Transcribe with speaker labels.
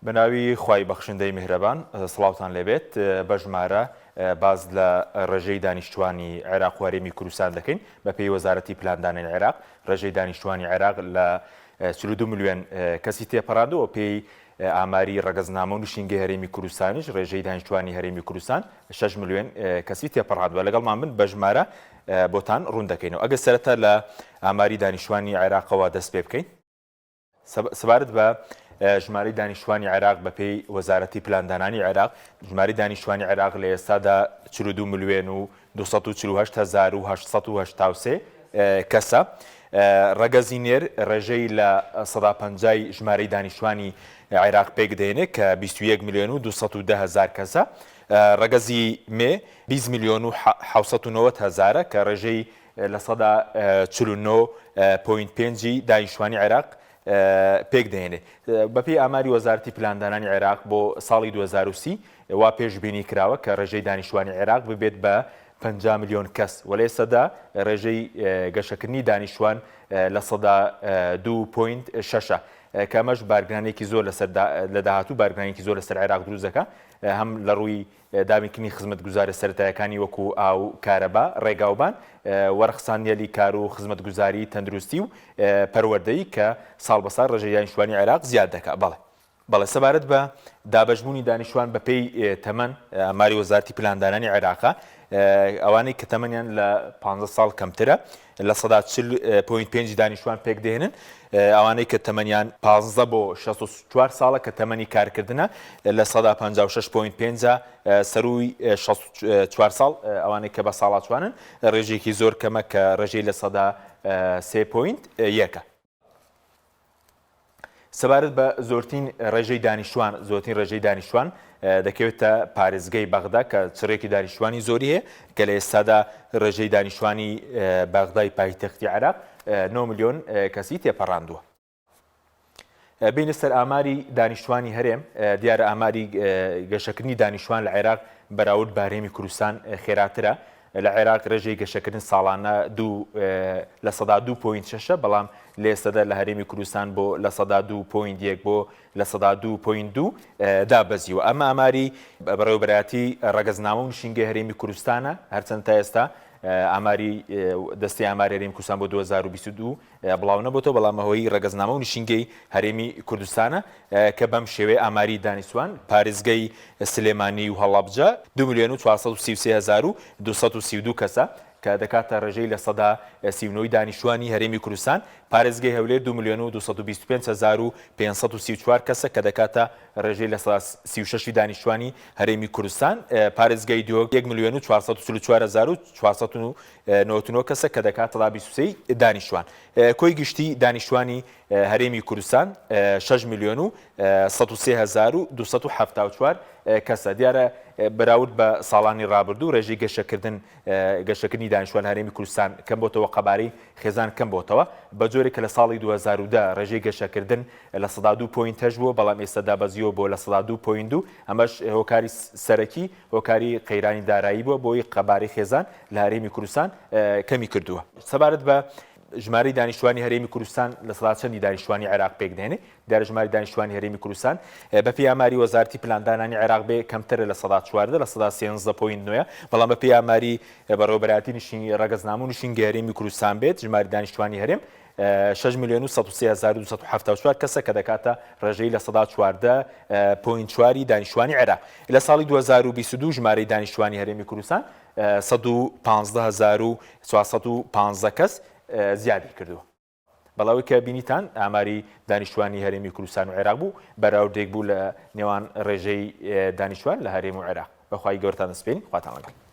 Speaker 1: بناوی خوای بەخشندەی میهرەبان سڵاوتان لێبێت بە ژمارە باز لە ڕێژەی دانیشتوانی عێراق و هەرێمی کوردستان دەکەین بە پێی وەزارەتی پلاندانانی عێراق ڕێژەی دانیشتوانی عێراق لە 42 میلیۆن کەسی تێپەڕاندەوە پێی ئاماری ڕەگەزنامە و نوشینگەی هەرێمی کوردستانیش ڕێژەی دانیشتوانی هەرێمی کوردستان 6 میلیۆن کەسی تێپەڕاندووە لەگەڵمان من بە ژمارە بۆتان ڕوون دەکەینەوە ئەگەر سەرەتا لە ئاماری دانیشتوانی عێراقەوە دەست پێ بکەین سەبارەت بە ژمارەی دانیشتوانی عێراق بە پێی وەزارەتی پلاندانانی عێراق ژمارەی دانیشتوانی عێراق لە ئێستادا 42 میلیۆن و 248883 کەسە ڕەگەزینێر ڕێژەی لە 150 ژمارەی دانیشتوانی عێراق پێک دێنێت کە 21 میلیۆن و 210 هزار کەسە ڕەگەزی مێ 20 میلیۆن و 790 هزارە کە ڕێژەی لە 149.5 دانیشتوانی عێراق پێک دێنێ بەپێی ئاماری وەزارەتی پلاندانانی عێراق بۆ ساڵی 2030 وا پێشبینی کراوە کە ڕێژەی دانیشتوانی عێراق ببێت بە 50 میلیۆن کەس و لە ئێستادا ڕێژەی گەشەکردنی دانیشتوان لە 2.6 کە ئەمەش بارگرانێکی زۆر لە داهاتوو بارگرانێکی زۆر لەسەر عێراق دروست دەکات هەم لە ڕووی دامینکردنی خزمەتگوزارە سەرەتاییەکانی وەکو ئاو کارەبا ڕێگاوبان وەرخسانیەلی کار و خزمەتگوزاری تەندروستی و پەروەردەیی کە ساڵ بە ساڵ ڕێژەی دانیشتوانی عێراق زیاد دەکات بەڵێ سەبارەت بە دابەشبوونی دانیشتوان بە پێی تەمەن ئاماری وەزارەتی پلاندانانی عێراقا ئەوانەی کە تەمەنیان لە 15 ساڵ کەمترە لە 140.5 دانیشتوان پێک دێنن ئەوانەی کە تەمەنیان 15 بۆ 64 ساڵە کە تەمەنی کارکردنە لە 156.5 سەروی 64 ساڵ ئەوانەی کە بە ساڵاتوانن ڕێژێکی زۆر کەمە کە ڕێژەی لە 3.1 سەبارەت بە زۆرترین ڕێژەی دانیشتوان دەکەوێتە پارێزگای بەغدا کە چڕێکی دانیشتوانی زۆری هەیە کە لە ئێستادا ڕێژەی دانیشتوانی بەغدای پایتەختی عێراق 9 میلیۆن کەسی تێپەڕاندووە. بینە سەر ئاماری دانیشتوانی هەرێم دیارە ئاماری گەشەکردنی دانیشتوان لە عێراق بەراورد بە هەرێمی کوردستان خێراترە. لە عێراق ڕێژەی گەشەکردن ساڵانە لە 102.6 بەڵام لە ئێستادا لە هەرێمی کوردستان بۆ لە 102.1 بۆ لە 102.2 دابەزیوە ئەمە ئاماری بەڕێوەبەرایەتی ڕەگەزنامە و نشینگەی هەرێمی کوردستانە هەرچەند تا ئێستا ئاماری دەستی ئاماری هەرێمی کوردستان بۆ 2022 بڵاو نەبووەوە بەڵام ئەوەی ڕەگەزنامە و نشینگەی هەرێمی کوردستانە کە بەم شێوەیە ئاماری دانیشتوان پارێزگای سلێمانی و هەڵەبجە 2 میلیۆن و 433 هزار و 232 کەسە کە دەکاتە ڕێژەی لە 139 دانیشتوانی هەرێمی کوردستان پارێزگای هەولێر 2 میلیۆن و 225 هزار و 534 کەسە کە دەکاتە ڕێژەی لە 36 دانیشتوانی هەرێمی کوردستان پارێزگای دیۆ 1 میلیۆن و 444 هزار و 499 کەسە کە دەکاتە 23 دانیشتوان کۆی گشتی دانیشتوانی هەرێمی کوردستان 6 میلیۆن و 103 هزار و 274 کەسە دیارە بەراورد بە ساڵانی ڕابردوو ڕێژەی گەشەکردنی دانیشتوان هەرێمی کوردستان کەم بۆتەوە قەبارەی خێزان کەم بۆتەوە بە جۆرێک کە لە ساڵی 2010 ڕێژەی گەشەکردن لە 102.8 بووە بەڵام ئێستا دابەزیوە بۆ لە 102.2 ئەمەش هۆکاری سەرەکی هۆکاری قەیرانی دارایی بووە بۆی قەبارەی خێزان لە هەرێمی کوردستان کەمی کردووە سەبارەت بە ژمارەی دانیشتوانی هەرێمی کوردستان لە چەندی دانیشتوانی عێراق پێک دێنێ دیارە ژمارەی دانیشتوانی هەرێمی کوردستان بەپێی ئاماری وەزارەتی پلاندانانی عێراق بێ کەمترە لە 114 لە 113.9 بەڵام بەپێی ئاماری بەڕێوەبەرایەتی نشینی ڕەگەزنامە و نشینگەی هەرێمی کوردستان بێت ژمارەی دانیشتوانی هەرێم 6 میلیۆن و 130 هزار و 274 کەسە کە دەکاتە ڕێژەی لە 114.4 دانیشتوانی عێراق لە ساڵی 2022 ژمارەی دانیشتوانی هەرێمی کوردستان 115,415 کەس زیادی کردووە بەڵاوی کە بینیتان ئاماری دانیشتوانی هەرێمی کوردستان و عێراق بوو بەراوردێک بوو لە نێوان ڕێژەی دانیشتوان لە هەرێم و عێراق بەخوای گەورەتان دەسپێنین خواتان لەگەڵ